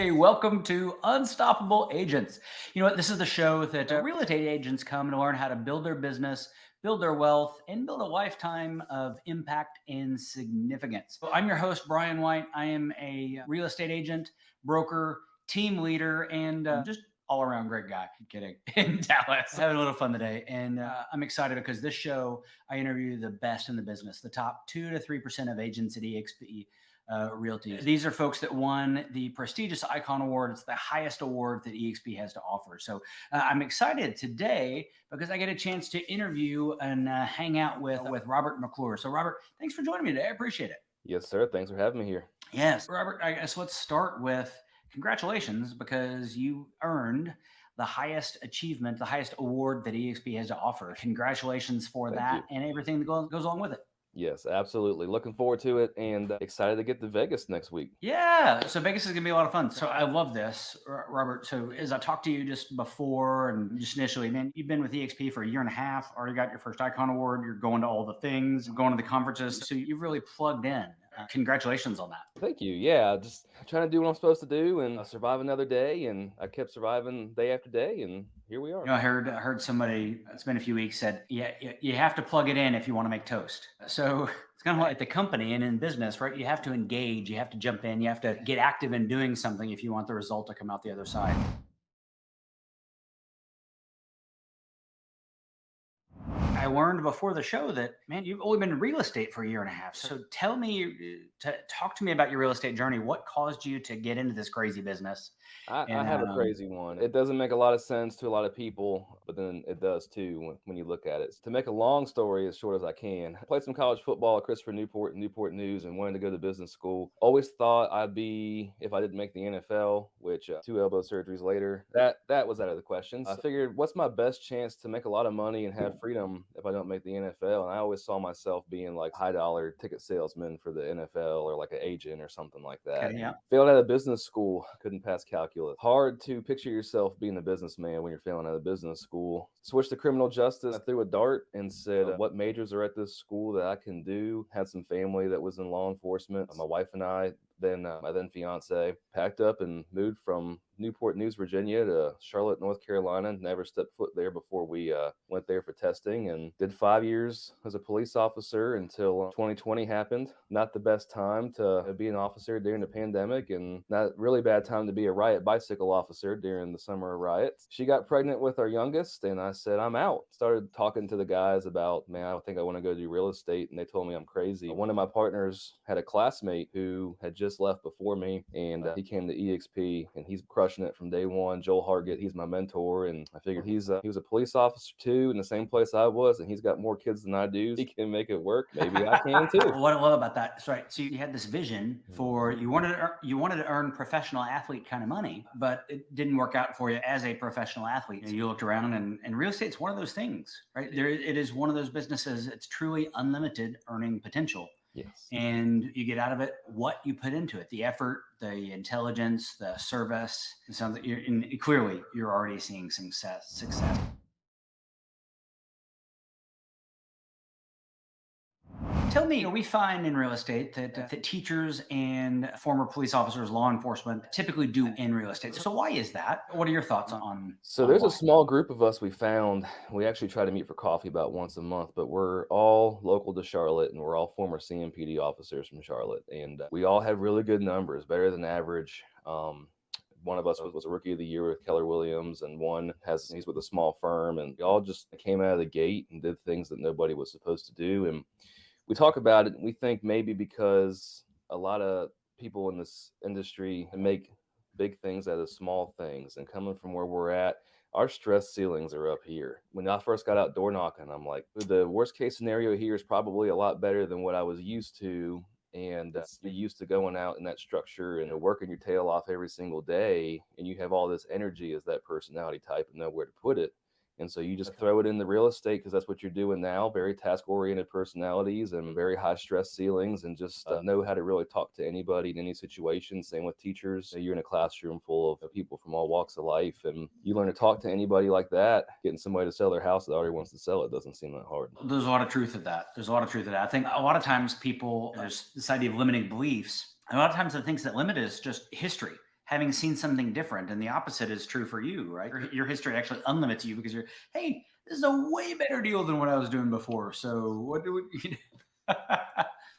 Hey, welcome to Unstoppable Agents. You know what? This is the show that real estate agents come to learn how to build their business, build their wealth, and build a lifetime of impact and significance. So I'm your host, Brian White. I am a real estate agent, broker, team leader, and just all around great guy. Kidding. In Dallas. Having a little fun today. And I'm excited because this show, I interview the best in the business, the top 2 to 3% of agents at EXP Realty. These are folks that won the prestigious Icon Award. It's the highest award that EXP has to offer. So I'm excited today because I get a chance to interview and hang out with Robert McClure. So Robert, thanks for joining me today. I appreciate it. Yes, sir. Thanks for having me here. Yes, Robert, I guess let's start with congratulations because you earned the highest achievement, the highest award that EXP has to offer. Congratulations for Thank you. that and everything that goes along with it. Yes, absolutely. Looking forward to it and excited to get to Vegas next week. Yeah, so Vegas is gonna be a lot of fun. So I love this, Robert. So as I talked to you just before and just initially, man, you've been with EXP for a year and a half. Already got your first Icon Award. You're going to all the things, going to the conferences. So you've really plugged in. Congratulations on that. Thank you. Yeah, just trying to do what I'm supposed to do and survive another day. And I kept surviving day after day. And here we are. I heard somebody. It's been a few weeks. Said, yeah, you have to plug it in if you want to make toast. So it's kind of like the company and in business, right? You have to engage. You have to jump in. You have to get active in doing something if you want the result to come out the other side. I learned before the show that, man, you've only been in real estate for a year and a half. So tell me, talk to me about your real estate journey. What caused you to get into this crazy business? I And have a crazy one. It doesn't make a lot of sense to a lot of people, but then it does too when you look at it. To make a long story as short as I can, I played some college football at Christopher Newport, Newport News, and wanted to go to business school. Always thought I'd be, if I didn't make the NFL, which two elbow surgeries later, that was out of the questions. I figured, what's my best chance to make a lot of money and have freedom if I don't make the NFL? And I always saw myself being like high dollar ticket salesman for the NFL or like an agent or something like that. okay, yeah. Failed out of business school, couldn't pass calculus. Hard to picture yourself being a businessman when you're failing out of business school. Switched to criminal justice. I threw a dart and said, what majors are at this school that I can do? Had some family that was in law enforcement. My wife and I, then my then fiance, packed up and moved from Newport News, Virginia to Charlotte, North Carolina. Never stepped foot there before we went there for testing, and did 5 years as a police officer until 2020 happened. Not the best time to be an officer during the pandemic, and not really bad time to be a riot bicycle officer during the summer riots. She got pregnant with our youngest, and I said, I'm out. Started talking to the guys about, man, I think I want to go do real estate, and they told me I'm crazy. One of my partners had a classmate who had just left before me, and he came to EXP, and he's crushing it from day one. Joel Hargett, he's my mentor, and I figured he was a police officer too in the same place I was, and he's got more kids than I do. He can make it work. Maybe I can too. What I love about that, sorry. So you had this vision for you wanted to earn professional athlete kind of money, but it didn't work out for you as a professional athlete. You looked around, and real estate's one of those things, right? It is one of those businesses. It's truly unlimited earning potential. Yes. And you get out of it what you put into it, the effort, the intelligence, the service. It sounds like clearly you're already seeing some success. Tell me, we find in real estate that teachers and former police officers, law enforcement typically do in real estate. So why is that? What are your thoughts So on there's a why? small group of us we found. We actually try to meet for coffee about once a month, but we're all local to Charlotte and we're all former CMPD officers from Charlotte. And we all have really good numbers, better than average. One of us was a rookie of the year with Keller Williams, and he's with a small firm, and we all just came out of the gate and did things that nobody was supposed to do. And we talk about it and we think maybe because a lot of people in this industry make big things out of small things, and coming from where we're at, our stress ceilings are up here. When I first got out door knocking, I'm like, the worst case scenario here is probably a lot better than what I was used to. And you're used to going out in that structure and working your tail off every single day, and you have all this energy as that personality type and know where to put it. And so you just throw it in the real estate because that's what you're doing now. Very task oriented personalities and very high stress ceilings, and just know how to really talk to anybody in any situation. Same with teachers. You're in a classroom full of people from all walks of life, and you learn to talk to anybody like that. Getting somebody to sell their house that already wants to sell it doesn't seem that hard. There's a lot of truth of that. There's a lot of truth of that. I think a lot of times there's this idea of limiting beliefs. A lot of times the things that limit is just history. having seen something different. And the opposite is true for you, right? Your history actually unlimits you because you're, hey, this is a way better deal than what I was doing before. So what do we?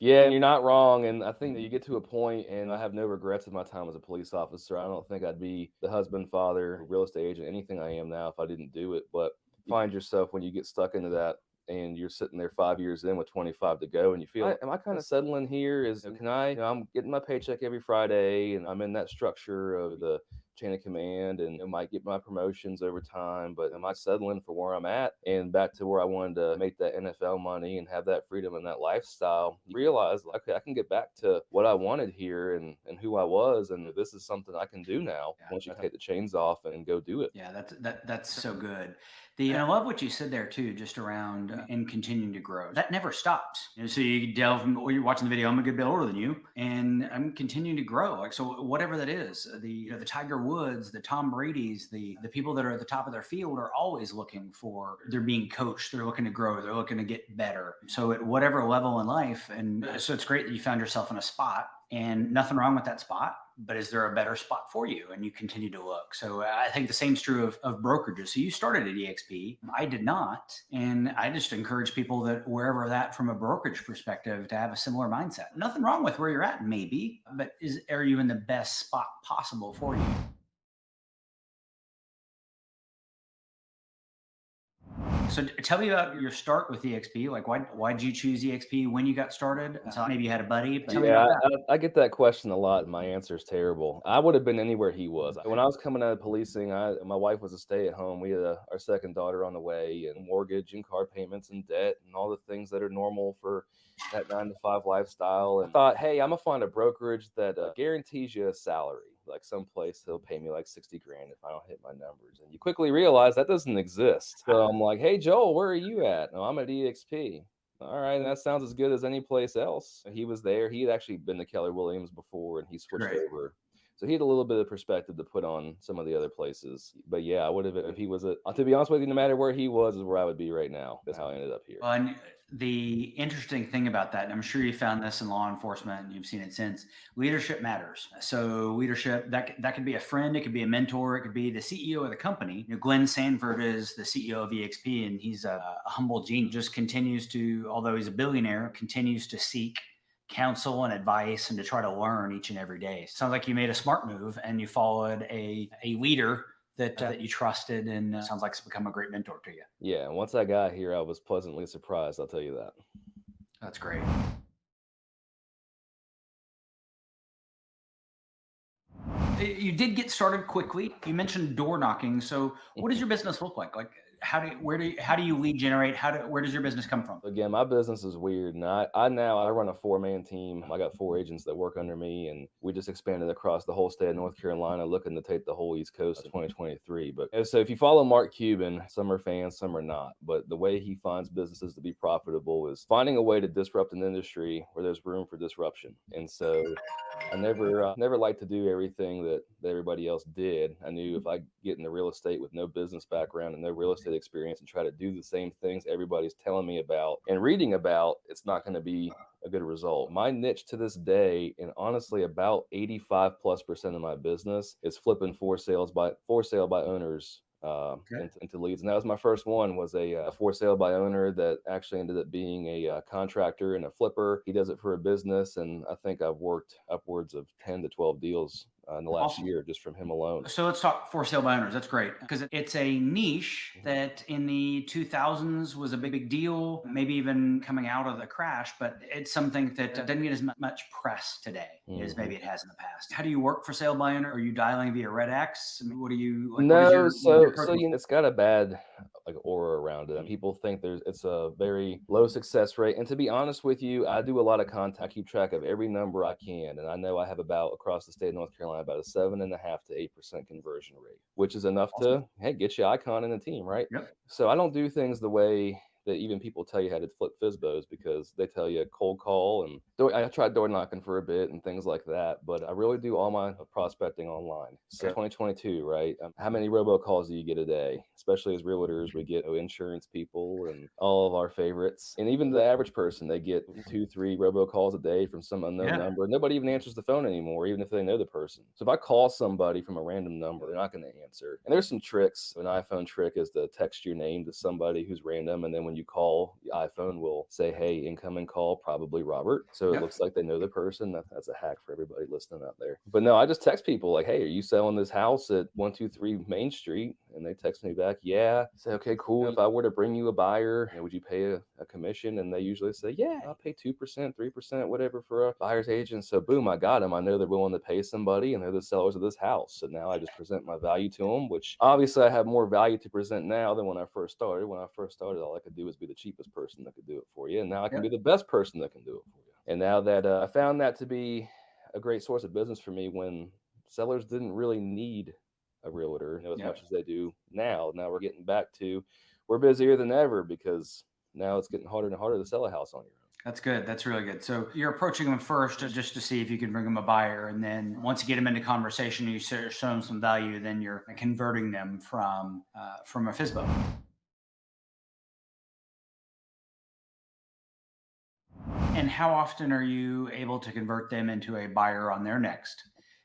Yeah, you're not wrong, and I think that you get to a point, and I have no regrets of my time as a police officer. I don't think I'd be the husband, father, real estate agent, anything I am now if I didn't do it. But you find yourself when you get stuck into that, and you're sitting there 5 years in with 25 to go, and you feel, am I kind of settling here? Can I? I'm getting my paycheck every Friday, and I'm in that structure of the chain of command, and I might get my promotions over time, but am I settling for where I'm at and back to where I wanted to make that NFL money and have that freedom and that lifestyle? You realize, like, okay, I can get back to what I wanted here and who I was, and this is something I can do now Yeah, once you take the chains off and go do it. yeah, that's so good. And I love what you said there too, just around and continuing to grow. That never stops. So you delve, or you're watching the video. I'm a good bit older than you, and I'm continuing to grow. Like so, whatever that is, the Tiger Woods, the Tom Brady's, the people that are at the top of their field are always looking for. They're being coached. They're looking to grow. They're looking to get better. So at whatever level in life, and so it's great that you found yourself in a spot, and nothing wrong with that spot, but is there a better spot for you? And you continue to look. So I think the same is true of brokerages. So you started at EXP. I did not. And I just encourage people that wherever that from a brokerage perspective to have a similar mindset. Nothing wrong with where you're at, maybe, but are you in the best spot possible for you? So tell me about your start with EXP. Like why'd you choose EXP when you got started? So maybe you had a buddy. Tell me about Yeah, that. I get that question a lot, and my answer is terrible. I would have been anywhere he was. When I was coming out of policing, my wife was a stay-at-home. We had our second daughter on the way, and mortgage and car payments and debt and all the things that are normal for that 9 to 5 lifestyle. And I thought, hey, I'm gonna find a brokerage that guarantees you a salary. Like someplace they'll pay me like 60 grand if I don't hit my numbers. And you quickly realize that doesn't exist. So I'm like, hey, Joel, where are you at? No, I'm at EXP. All right, and that sounds as good as any place else. He was there. He had actually been to Keller Williams before, and he switched Great. over. So he had a little bit of perspective to put on some of the other places. But yeah, I would have if he was to be honest with you, no matter where he was, is where I would be right now. That's how I ended up here. Well, and the interesting thing about that, and I'm sure you found this in law enforcement and you've seen it since, leadership matters. So leadership, that could be a friend, it could be a mentor, it could be the CEO of the company. Glenn Sanford is the CEO of EXP, and he's a humble genius. Just continues to, although he's a billionaire, continues to seek counsel and advice and to try to learn each and every day. Sounds like you made a smart move and you followed a leader that you trusted, and sounds like it's become a great mentor to you. Yeah, and once I got here, I was pleasantly surprised. I'll tell you that. That's great. You did get started quickly. You mentioned door knocking. So, what does your business look like? Like, how do you lead generate? Where does your business come from? Again, my business is weird, and I run a 4-man team. I got 4 agents that work under me, and we just expanded across the whole state of North Carolina, looking to take the whole East Coast in 2023. But so if you follow Mark Cuban, some are fans, some are not. But the way he finds businesses to be profitable is finding a way to disrupt an industry where there's room for disruption. And so I never liked to do everything that everybody else did. I knew if I get into real estate with no business background and no real estate experience and try to do the same things everybody's telling me about and reading about, it's not going to be a good result. My niche to this day, and honestly, about 85+% of my business is flipping for sale by owners Okay. into leads. And that was my first one, was a for sale by owner that actually ended up being a contractor and a flipper. He does it for a business, and I think I've worked upwards of 10 to 12 deals in the last Awesome. year just from him alone. So let's talk for sale by owners. That's great because it's a niche that in the 2000s was a big deal, maybe even coming out of the crash, but it's something that doesn't get as much press today as Mhm. maybe it has in the past. How do you work for sale by owner? Are you dialing via Red X? I mean, what do you like? No, What is your so approach? it's got a bad like aura around it. People think it's a very low success rate. And to be honest with you, I do a lot of content. I keep track of every number I can, and I know I have about across the state of North Carolina about a 7.5 to 8% conversion rate, which is enough Awesome. to, hey, get you icon in the team, right? Yep. So I don't do things the way that even people tell you how to flip FISBOs because they tell you cold call. And I tried door knocking for a bit and things like that, but I really do all my prospecting online. So 2022, right? How many robocalls do you get a day? Especially as realtors, we get insurance people and all of our favorites. And even the average person, they get 2, 3 robocalls a day from some unknown Yeah. number. Nobody even answers the phone anymore, even if they know the person. So if I call somebody from a random number, they're not going to answer. And there's some tricks. An iPhone trick is to text your name to somebody who's random, and then when you call, the iPhone will say, "Hey, incoming call, probably Robert." So it Yep. looks like they know the person. That's a hack for everybody listening out there. But no, I just text people like, "Hey, are you selling this house at 123 Main Street?" And they text me back, "Yeah." I say, "Okay, cool. If I were to bring you a buyer, would you pay a commission?" And they usually say, "Yeah, I'll pay 2%, 3%, whatever for a buyer's agent." So boom, I got them. I know they're willing to pay somebody, and they're the sellers of this house. So now I just present my value to them, which obviously I have more value to present now than when I first started. When I first started, all I could do was be the cheapest person that could do it for you. And now I can be Yep. the best person that can do it for you. And now that I found that to be a great source of business for me when sellers didn't really need a realtor, as Yep. much as they do now. Now we're getting back to we're busier than ever because now it's getting harder and harder to sell a house on your own. That's good. That's really good. So you're approaching them first just to see if you can bring them a buyer, and then once you get them into conversation, you show them some value. Then you're converting them from a FISBO. And how often are you able to convert them into a buyer on their next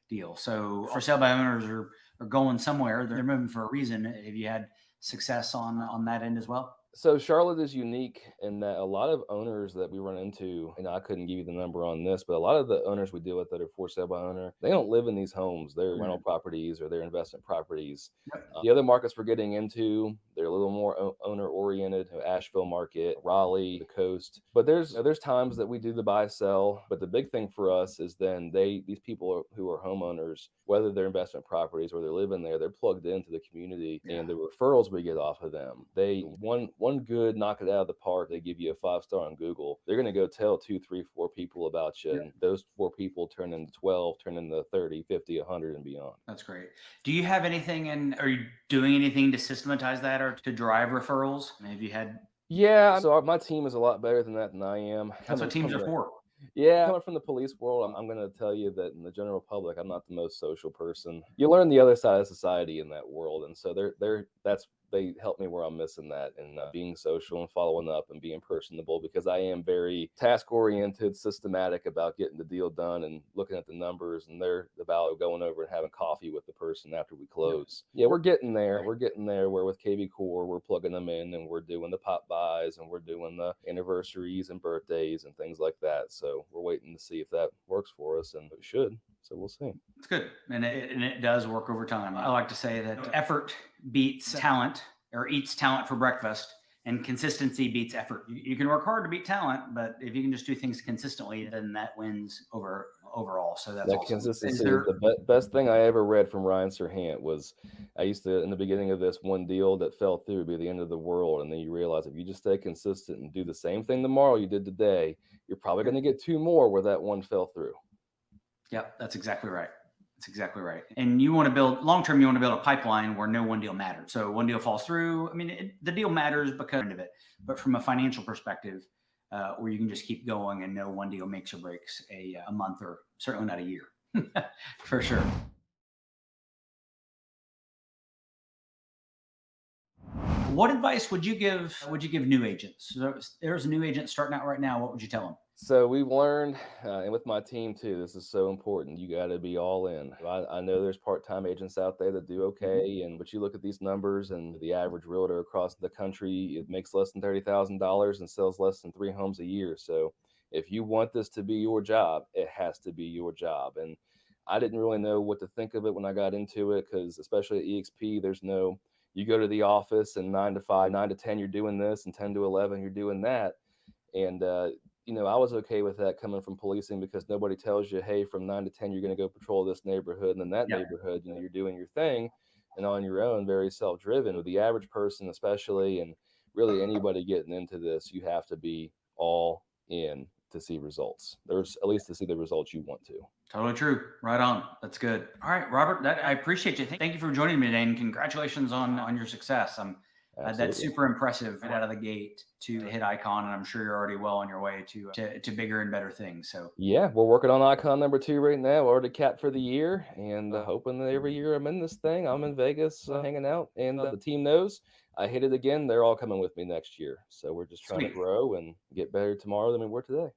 deal? So for sale by owners are going somewhere, they're moving for a reason. Have you had success on that end as well? So Charlotte is unique in that a lot of owners that we run into, and I couldn't give you the number on this, but a lot of the owners we deal with that are for sale by owner, they don't live in these homes. They're rental Mhm. properties or they're investment properties. Yep. The other markets we're getting into, they're a little more owner oriented. Asheville market, Raleigh, the coast. But there's times that we do the buy sell. But the big thing for us is then these people who are homeowners, whether they're investment properties or they're living there, they're plugged into the community, Yeah. and the referrals we get off of them, they one good knock it out of the park, they give you a 5 star on Google, they're going to go tell 2, 3, 4 people about you, Yep. and those 4 people turn into 12, turn into 30, 50, 100 and beyond. That's great. Do you have anything and are you doing anything to systematize that or to drive referrals? Have you had Yeah, so my team is a lot better than that than I am. that's what Coming teams from are the for. Yeah, coming from the police world, I'm going to tell you that in the general public, I'm not the most social person. You learn the other side of society in that world, and so they help me where I'm missing that, and being social and following up and being personable, because I am very task oriented, systematic about getting the deal done and looking at the numbers, and they're about going over and having coffee with the person after we Yep. close. Yeah, we're getting there. We're getting there. Where with KV Core, we're plugging them in and we're doing the pop buys and we're doing the anniversaries and birthdays and things like that. So we're waiting to see if that works for us, and it should. So we'll see. It's good. And it does work over time. I like to say that effort beats talent or eats talent for breakfast, and consistency beats effort. You can work hard to beat talent, but if you can just do things consistently, then that wins overall. So that's That awesome. Is consistency is there the best thing I ever read from Ryan Serhant. Was I used to, in the beginning of this, one deal that fell through would be the end of the world, and then you realize if you just stay consistent and do the same thing tomorrow you did today, you're probably going to get 2 more where that one fell through. Yep, that's exactly right. That's exactly right. And you want to build long term. You want to build a pipeline where no one deal matters. So one deal falls through. I mean, the deal matters because of it, but from a financial perspective, where you can just keep going and no one deal makes or breaks a month or certainly not a year, for sure. What advice would you give? Would you give new agents? So there's a new agent starting out right now. What would you tell them? So we've learned, and with my team too, this is so important. You got to be all in. I know there's part-time agents out there that do Mhm. okay, but you look at these numbers, and the average realtor across the country, it makes less than $30,000 and sells less than 3 homes a year. So if you want this to be your job, it has to be your job. And I didn't really know what to think of it when I got into it, because especially at EXP, there's no, you go to the office and 9 to 5, 9 to 10, you're doing this, and 10 to 11, you're doing that. And I was okay with that coming from policing, because nobody tells you, hey, from 9 to 10, you're going to go patrol this neighborhood, and then that Yeah. neighborhood, you're doing your thing and on your own, very self-driven. With the average person, especially, and really anybody getting into this, you have to be all in to see results. There's at least to see the results you want to. Totally true. Right on. That's good. All right, Robert. I appreciate you. Thank you for joining me today, and congratulations on your success. That's Absolutely. super impressive right out of the gate to hit icon, and I'm sure you're already well on your way to bigger and better things. So Yeah, we're working on icon number 2 right now, already capped for the year, and hoping that every year I'm in this thing, I'm in Vegas hanging out, and the team knows I hit it again. They're all coming with me next year. So we're just trying to sweet. grow and get better tomorrow than we were today.